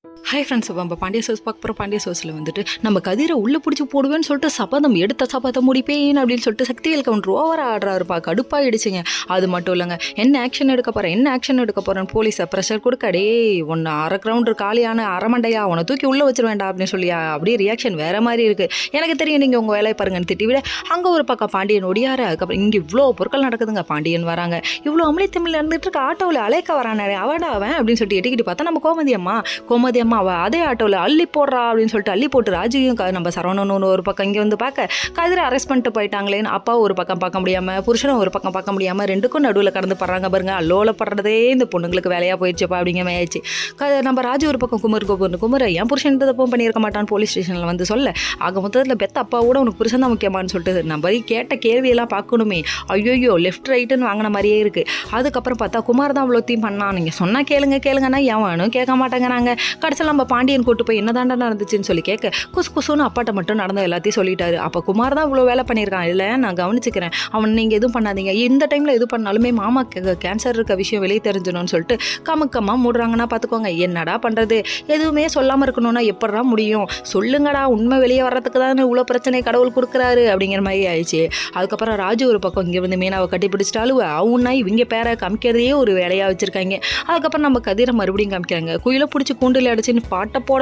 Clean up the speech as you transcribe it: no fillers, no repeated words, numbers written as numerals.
Hi friends, நம்ம Pandya sous பார்க்க போகிற பாண்டிய சோஸில் வந்துட்டு நம்ம கதிரை உள்ளே பிடிச்சி போடுவேன்னு சொல்லிட்டு சபதம் எடுத்த சபதம் முடிப்பேன் அப்படின்னு சொல்லிட்டு சக்திவேல் கவுண்டர் ஓவராக ஆடுறாருப்பா. கடுப்பாயிடுச்சுங்க. அது மட்டும் இல்லைங்க, என்ன ஆக்ஷன் எடுக்க போகிறேன்னு போலீஸை ப்ரெஷர் கொடுக்க, டே ஒன்று அரை கிரவுண்டர் காலியான அரமண்டையா உன்னை தூக்கி உள்ளே வச்சிட வேண்டாம் அப்படின்னு சொல்லியா அப்படியே ரியாக்ஷன் வேறு மாதிரி இருக்குது. எனக்கு தெரியும் நீங்கள் உங்கள் வேலையை பாருங்கன்னு திட்டி விட அங்கே ஒரு பக்கம் பாண்டியன் ஒடியாரு. அதுக்கப்புறம் இங்கே இவ்வளோ பொருட்கள் நடக்குதுங்க. பாண்டியன் வராங்க, இவ்வளோ அமளித்தமிழ் நடந்துட்டு இருக்க, ஆட்டோவில் அழைக்க வரானே அவடா அவன் அப்படின்னு சொல்லிட்டு எட்டிக்கிட்டு பார்த்தா நம்ம கோமதி அம்மா அதே ஆட்டோவில் அள்ளி போடுறா அப்படின்னு சொல்லிட்டு அள்ளி போட்டு ராஜியும் நம்ம சரவணன் ஒரு பக்கம் இங்கே வந்து பார்க்க கதிரை அரெஸ்ட் பண்ணிட்டு போயிட்டாங்களேன்னு அப்பா ஒரு பக்கம் பார்க்க முடியாமல், புருஷனும் ஒரு பக்கம் பார்க்க முடியாமல், ரெண்டுக்கும் நடுவில் கடந்து படுறாங்க பாருங்க. அல்லோல படுறதே இந்த பொண்ணுங்களுக்கு வேலையாக போயிடுச்சுப்பா அப்படிங்கிற ஆயிடுச்சு. நம்ம ராஜு ஒரு பக்கம் குமர் என் புருஷன் இந்த தப்பும் பண்ணியிருக்க மாட்டான்னு போலீஸ் ஸ்டேஷனில் வந்து சொல்ல, ஆக மொத்தத்தில் பெத்த அப்பாவோட உனக்கு புருஷன் தான் முக்கியமானு சொல்லிட்டு நம்ம கேட்ட கேள்வியெல்லாம் பார்க்கணுமே, ஐயோ லெஃப்ட் ரைட்டுன்னு வாங்கின மாதிரியே இருக்குது. அதுக்கப்புறம் பார்த்தா குமார் தான் அவ்வளோத்தையும் பண்ணான். நீங்கள் சொன்னால் கேளுங்கன்னா ஏன் வேணும் கேட்க மாட்டேங்கிறாங்க. கடைசியில் நம்ம பாண்டியன் கூட்டு போய் என்னதாண்டா நடந்துச்சுன்னு சொல்லி கேட்க குசுன்னு அப்பாட்ட மட்டும் நடந்த எல்லாத்தையும் சொல்லிட்டாரு. அப்போ குமார் தான் இவ்வளோ வேலை பண்ணியிருக்கான், இல்லை நான் கவனிச்சுக்கிறேன், அவன் நீங்கள் எதுவும் பண்ணாதீங்க, இந்த டைமில் எது பண்ணாலுமே மாமா கேன்சர் இருக்க விஷயம் வெளியே தெரிஞ்சணும்னு சொல்லிட்டு கமுக்கமாக மூடுறாங்கன்னா பார்த்துக்கோங்க. என்னடா பண்ணுறது, எதுவுமே சொல்லாமல் இருக்கணும்னா எப்படா முடியும், சொல்லுங்கடா, உண்மை வெளியே வர்றதுக்கு தான் இவ்வளோ பிரச்சனை கடவுள் கொடுக்குறாரு அப்படிங்கிற மாதிரி ஆயிடுச்சு. அதுக்கப்புறம் ராஜு ஒரு பக்கம் இங்கே வந்து மீனாவை கட்டி பிடிச்சிட்டாலும் அவனா இவங்க பேரை காமிக்கிறதையே ஒரு வேலையாக வச்சுருக்காங்க. அதுக்கப்புறம் நம்ம கதிரை மறுபடியும் காமிக்கிறாங்க, குயிலை பிடிச்சி கூண்டில் அடிச்சுன்னு பாட்டை போட